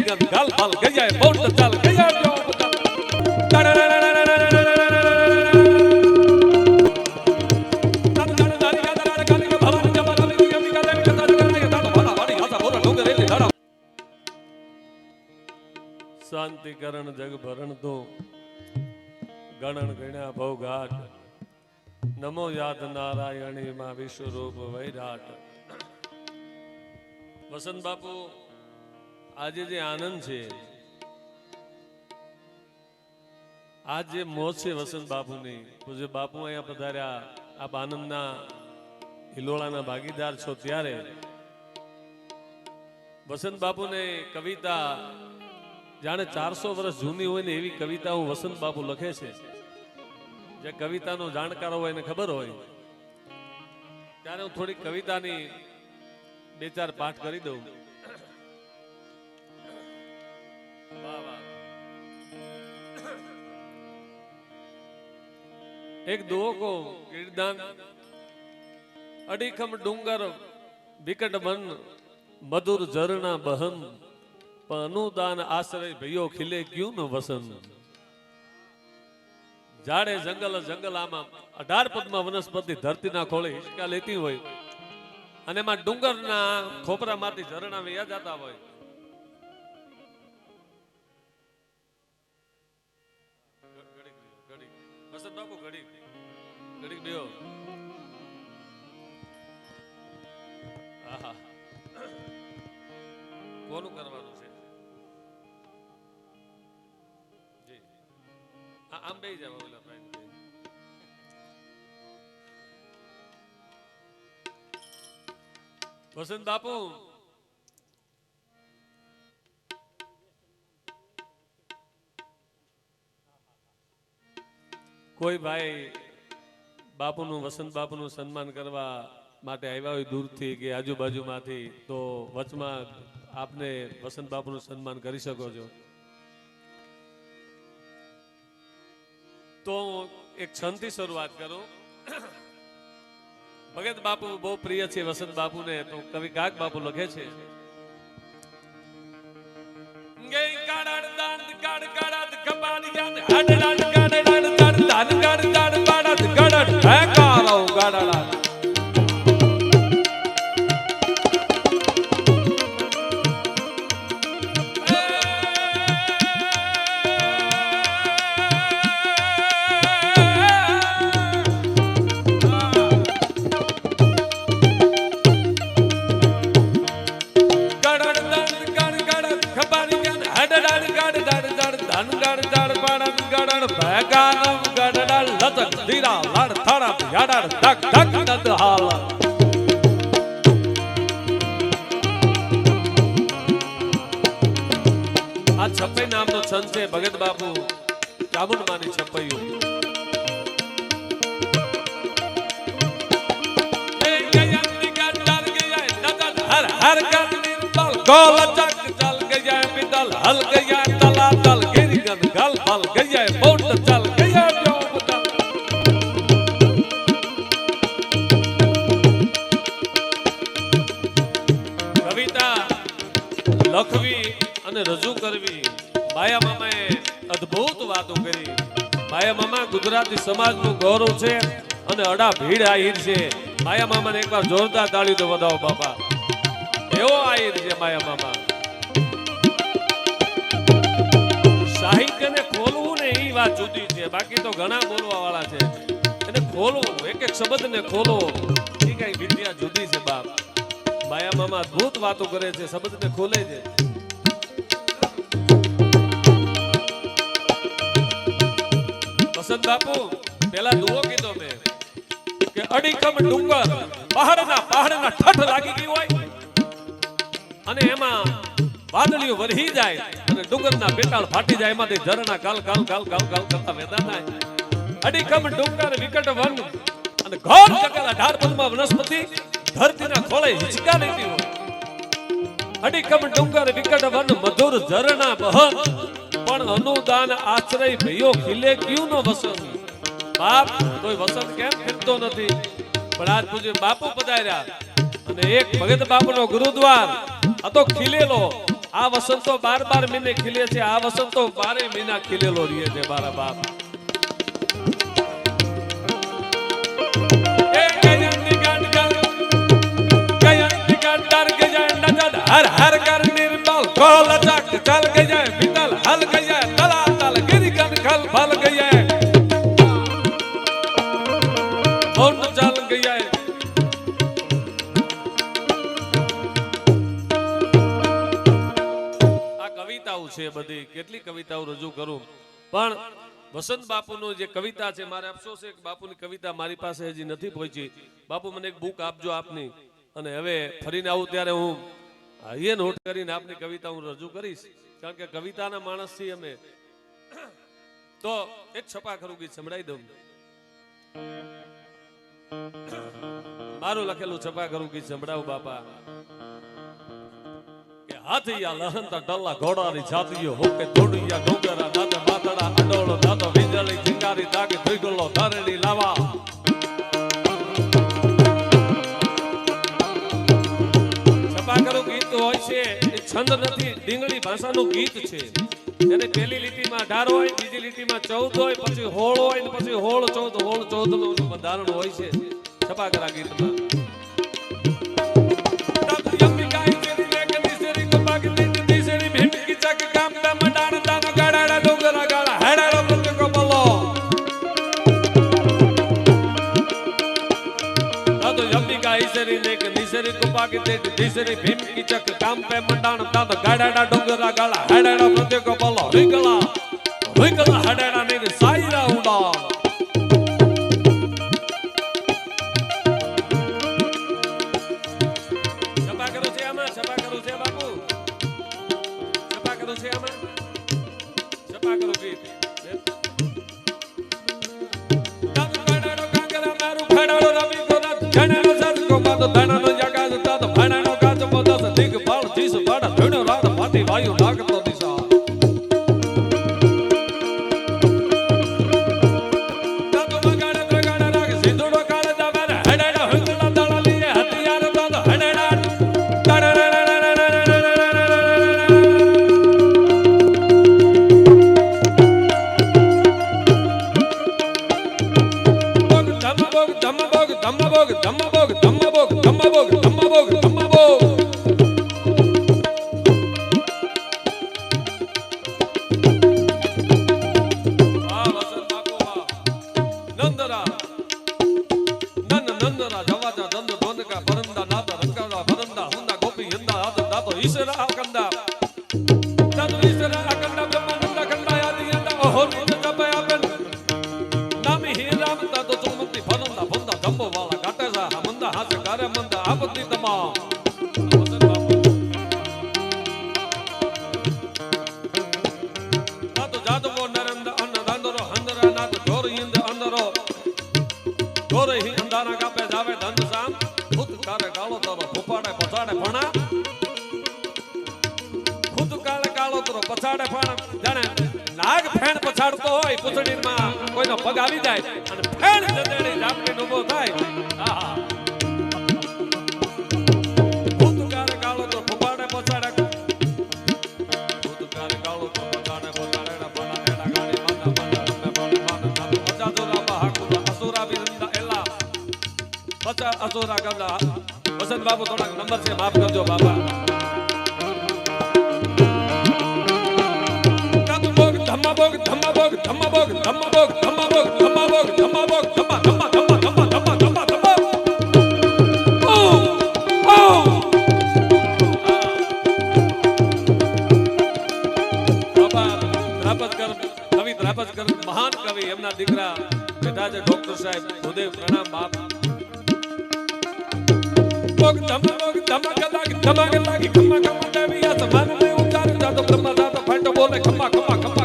ઘેરી ગન ગાલ ફાલ ગજાય બોટ ચાલ ગયા જો શાંતિ કરણ જગ ભરણ તો ગણન ગણ્યા ભોગાટ નમો યાદ નારાયણી માં વિશ્વરૂપ વૈરાટ. વસંત બાપુ આજે જે આનંદ છે, આજ જે મોજ છે વસંત બાપુની, પૂજ્ય બાપુ અહીંયા પધાર્યા, આપ આનંદના હિલોળાના ભાગીદાર છો. ત્યારે વસંત બાપુને કવિતા જાણે 400 વર્ષ જૂની હોય ને એવી કવિતાઓ વસંત બાપુ લખે છે. જે કવિતાનો જાણકાર હોય એને ખબર હોય. ત્યારે હું થોડી કવિતાની 2-4 પાઠ કરી દઉં. એક દુહો કીર્તન અડીખમ ડુંગર વિકટ વન મધુર ઝરણા બહન અનુદાન આશ્રય ભયો ખીલે ક્યું ન વસન. જાડે જંગલ જંગલ આમાં 18 પદમાં વનસ્પતિ ધરતીના ખોળે હિંચકા લેતી હોય અને એમાં ડુંગરના ખોપરામાંથી ઝરણા વહ્યા જતા હોય. વસંત બાપુ ઘડીક બેહો. આહા, કોનું કરવાનું છે? આમ બે જાવ. વસંત બાપુ કોઈ ભાઈ બાપુનું વસંત બાપુનું સન્માન કરવા માટે આવ્યા હોય દૂરથી કે આજુબાજુમાંથી, તો વચમાં આપને વસંત બાપુનું સન્માન કરી શકો છો. તો એક છંદથી શરૂઆત કરું. ભગત બાપુ બહુ પ્રિય છે વસંત બાપુને, તો કવિ કાક બાપુ લખે છે. આ છપ્પઈ નામનો છંદ છે. ભગત બાપુ ચામુંડમાની છપ્પૈયું. હર હર કર નિર્મલ ગોલ ચક ચલ ગયા મિતલ હલ ગયા તલા તલ ગિરી ગન ગલ ફલ ગયા બોટ ચલ ગયા જો બતા. કવિતા લખવી અને રજૂ કરવી, માયા મામાએ અદ્ભુત વાતો કરી. માયા મામા ગુજરાતી સમાજનું ગૌરવ છે અને અડા ભીડ આહિર છે. માયા મામાને એકવાર જોરદાર તાળી તો વધાવો બાપા. એવો આહિર છે માયા મામા. સાહિત્યને ખોલવું ને એ વાત જુદી છે, બાકી તો ઘણા બોલવા વાળા છે. એને ખોલવું, એક એક શબ્દને ખોલો, એ કઈ વિદ્યા જુદી છે બાપ. માયા મામા અદ્ભુત વાતો કરે છે, શબ્દને ખોલે છે. વસંત બાપુ પેલા દુહો કીધો મેં કે અડીખમ ડુંગર પહાડના ઠઠ લાગી ગઈ હોય અને એમાં વાદળીઓ વરહી જાય અને ડુંગરના બેટાળ ફાટી જાય, એમાંથી ઝરણા કાલ કાલ કાલ કાલ કાલ કરતા વહેતા થાય. અડીખમ ડુંગર વિકટ વન અને ઘોર જંગલ 18 પદમાં વનસ્પતિ ધરતીના ખોળે હિંચકા લેતી હોય. અડીખમ ડુંગર વિકટ વન મધુર ઝરણા બહન પણ અનુદાન આશ્રય ભયો ખીલે ક્યું નો વસન. બાપ કોઈ વસન કેમ ખીલતો નથી? પણ આજ પૂજ્ય બાપુ પધાર્યા અને એક ભગત બાપુનો ગુરુદ્વાર હતો ખીલેલો આ વસંતો 12 મહિને ખીલે છે, આ વસંતો 12 મહિના ખીલેલો રહે છે મારા બાપ. हर हर कर निर्मल खोल चक चल गया विटल हल गया तला तल गिर गन खल फल गया और चल गया. આ કવિતાઓ છે બધી, કેટલી કવિતાઓ રજૂ કરું, પણ વસંત બાપુનો જે કવિતા છે, મારે અફસોસ છે કે બાપુની કવિતા મારી પાસે હજી નથી પહોંચી. બાપુ મને એક બુક આપજો આપની, અને હવે ફરીને આવું ત્યારે હું એ નોટ કરીને આપની કવિતા હું રજૂ કરીશ, કારણ કે કવિતાના માણસથી અમે. તો એક છપાખરું ગીત સંભળાઈ દઉં, મારું લખેલું છપાખરું ગીત સંભળાવું બાપા. કે હાથિયા લહંતા ડલ્લા ઘોડાની છાતીઓ હોકે ધોડિયા ડોંગરા નાતે માતડા અડોળો નાતો વીજળી ચિંગારી તાકે ધ્રુગલો ધરણી લાવા. છપાખરું ગીત હોય છે એ છંદ નથી, ડીંગળી ભાષાનું ગીત છે. એને પહેલી લીટીમાં 18 હોય, બીજી લીટીમાં 14 હોય, પછી 16 હોય, પછી 16 14 નું બંધારણ હોય છે છપાખરા ગીતમાં. तीसरी भीम की चक काम पे मंडाण दाद गाड़ा डोंगरा गाला हड़ाड़ा प्रत्येक को बोलो हुईकला हुईकला हड़ाड़ा ने साईरा उड़ा. छपा करो છે આમાં, છપા કરું છે બાપુ, છપા કરું છે આમાં, છપા કરું ગીત. દાદ ગાડાડો કાંગરા મારું ફડાડો રવિ ગોરા જણાનો સર કો બાદ ધણાનો વાયુ નાગતો દિશા. દાદો મગાડે ત્રગાડે રાગ સિંધુડો કાળે દાવે હડાડા હુંગલા દાડા લીએ હથિયાર દાદો હડાડા બોગ ધમ્મ બોગ ધમ્મ બોગ ધમ્મ બોગ ધમ્મ બોગ ધમ્મ બોગ ધમ્મ બોગ ધમ્મ બોગ. પછાડે પણ જાણે નાગ ફેણ પછાડતો હોય, પૂછડીમાં કોઈનો પગ આવી જાય અને ફેણ જદેડી ઝાપટીને ઊભો થાય. આહા ભૂતકાળ કાળો તો ફૂપાડે પછાડે, ભૂતકાળ કાળો તો પછાડે પછાડે બડા એડા ગાડી માતા માતા રમે બડે માતા પચાસોરા બહાકુરા અસુરા બિરંદા એલા પચા અસુરા ગંદા. વસંત બાબુ થોડાક નંબર છે, માફ કરજો બાબા. ધમ્મબોગ ધમ્મબોગ ધમ્મબોગ ધમ્મબોગ ધમ્મબોગ ધમ્મબોગ ધમ્મબોગ ધમ્મા ધમ્મા ધમ્મા ધમ્મા ધમ્મા ધમ્મા ધમ્મા. ઓ ઓ બાબા ધ્રાપજકર કવિ ધ્રાપજકર મહાન કવિ, એમના દીકરા બેટા છે ડોક્ટર સાહેબ ભૂદેવ, પ્રણામ બાપ. બોગ ધમ્મબોગ ધમ્મા ધમ્મા લાગી ખમ્મા ખમ્મા દેવી આ સમાન મે ઉતાર જાતો બ્રહ્મા જાતો ફાટો બોલે ખમ્મા ખમ્મા ખમ્મા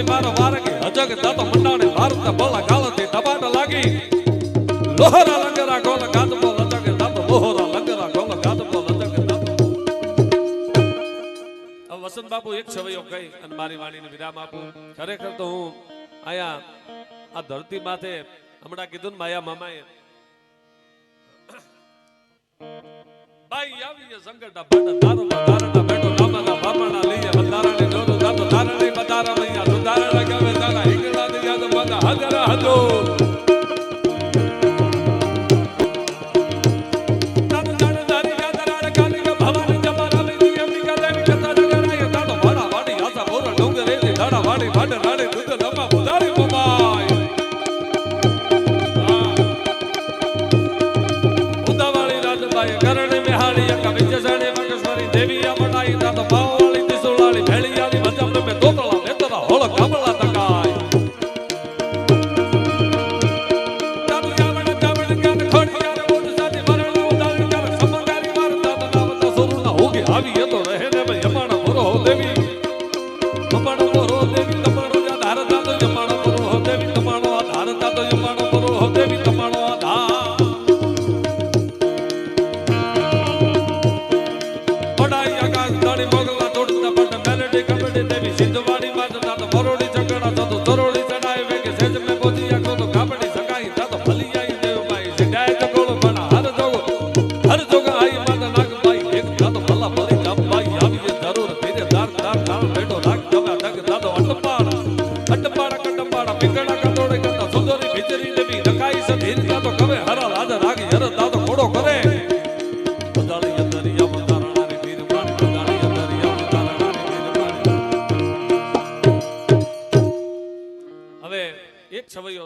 મારો વારકે હજગ દાતો મંડાણે ભારત બોલા ગાળતી દબાટ લાગી. લોહરા લંગરા ગોલ ગાત બોલ હજગ દાતો લોહરા લંગરા ગોલ ગાત બોલ હજગ દાતો. વસંત વસંત બાપુ એક છવૈયો કહી અને મારી વાણીને વિરામ આપું. ખરેખર તો હું આયા આ ધરતી માથે હમણાં કીધું ને માયા મામાએ બાઈ આવી સંકટા ભાડા તારો તારણા બેઠો નામના બાપણા લઈએ બંધારાને જોડો દાતો તારણે બતારા મૈયા સુધારણા ગાવે તારા હિંગલા દે યાદ માતા હાજરા હજો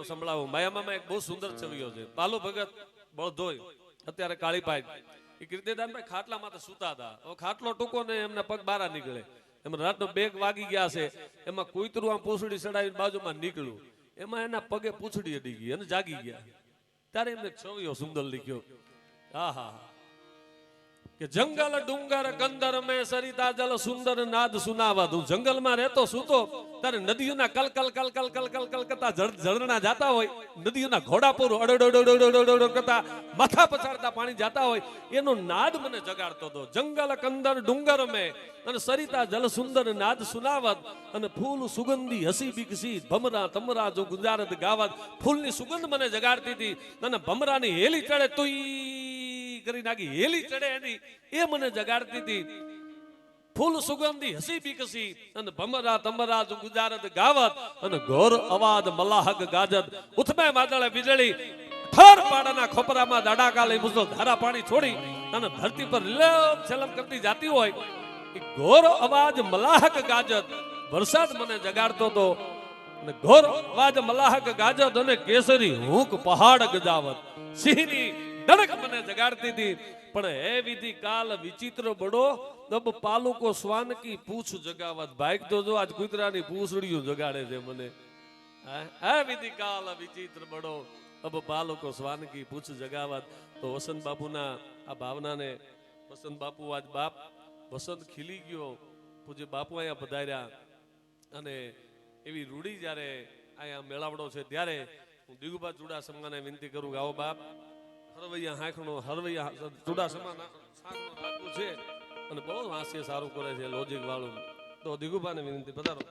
સંભળાવું. માયામાં એક બહુ સુંદર છવિયો છે. પાલો ભગત બળધોય અત્યારે કાળીપાઈ એ કીર્તિદાનભાઈ ખાટલામાં તો સૂતા હતા. હવે ખાટલો ટૂંકો ને એમના પગ બારા નીકળે. એમાં રાતનો 2 વાગી ગયા છે. એમાં કૂતરું આમ પૂંછડી ચડાવીને બાજુમાં નીકળ્યું. એમાં એના પગે પૂંછડી અડી ગઈ અને જાગી ગયા. ત્યારે એમને છવિયો સુંદર લીખ્યો. હા હા કે જંગલ ડુંગર કંદર મેં સરિતા જલ સુંદર નાદ સુનાવા દઉં. જંગલમાં રહેતો સૂતો ત્યારે નદીઓના કલ કલ કલ કલ કલ કલ કલ કરતા ઝરણા જાતા હોય, નદીઓના ઘોડા પર અડોડોડોડોડોડો કરતા માથા પછાડતા પાણી જાતા હોય એનો નાદ મને જગાડતો હતો. જંગલ કંદર ડુંગર મેં અને સરિતા જલ સુંદર નાદ સુનાવત અને ફૂલ સુગંધી હસી બીકસી ભમરા તમરા જો ગુજારત ગાવત. ફૂલની સુગંધ મને જગાડતી હતી અને ભમરાની હેલી ચડે તુઈ કરી નાખી હેલી ચડે એની એ મને જગાડતી હતી. ફૂલ સુગંધી હસી બીકસી અને ભમરા તમરા જો ગુજારત ગાવત અને ઘોર અવાજ મલાહક ગાજત. ઉઠમે વાદળે વીજળી થર પાડાના ખોપરામાં દાડાકા લઈ મુસળ ધારા પાણી છોડી અને ધરતી પર લીલમ છલમ કરતી જાતી હોય એ ઘોર અવાજ મલાહક ગાજત. વરસાદ મને જગાડતો હતો અને ઘોર અવાજ મલાહક ગાજત અને કેસરી હૂંક પહાડ ગજાવત. સિંહની ધડક મને જગાડતી હતી. પણ હે વિધિ કાલ વિચિત્ર બડો તબ પાલુકો શ્વાન કી પૂછ જગાવત. ભાઈક તો જો આજ કૂતરાની પૂંછડીઓ જગાડે છે મને. હે વિધિ કાલ વિચિત્ર બડો તબ પાલુકો શ્વાન કી પૂછ જગાવત. તો વસંત બાપુના આ ભાવનાને વસંત બાપુ આજ બાપ વસંત ખીલી ગયો. પૂજ્ય બાપુ અહીંયા પધાર્યા અને એવી રૂડી જ્યારે અહીંયા મેળાવડો છે ત્યારે હું દિગુબા ચુડાસમાને વિનંતી કરું કે આવો બાપ હરવૈયા હાંખણો હરવૈયા ચુડાસમાના શાકનો રાખવું છે અને બહુ હાસ્ય સારું કરે છે લોજિક વાળું. તો દિગુબાને વિનંતી પધારો.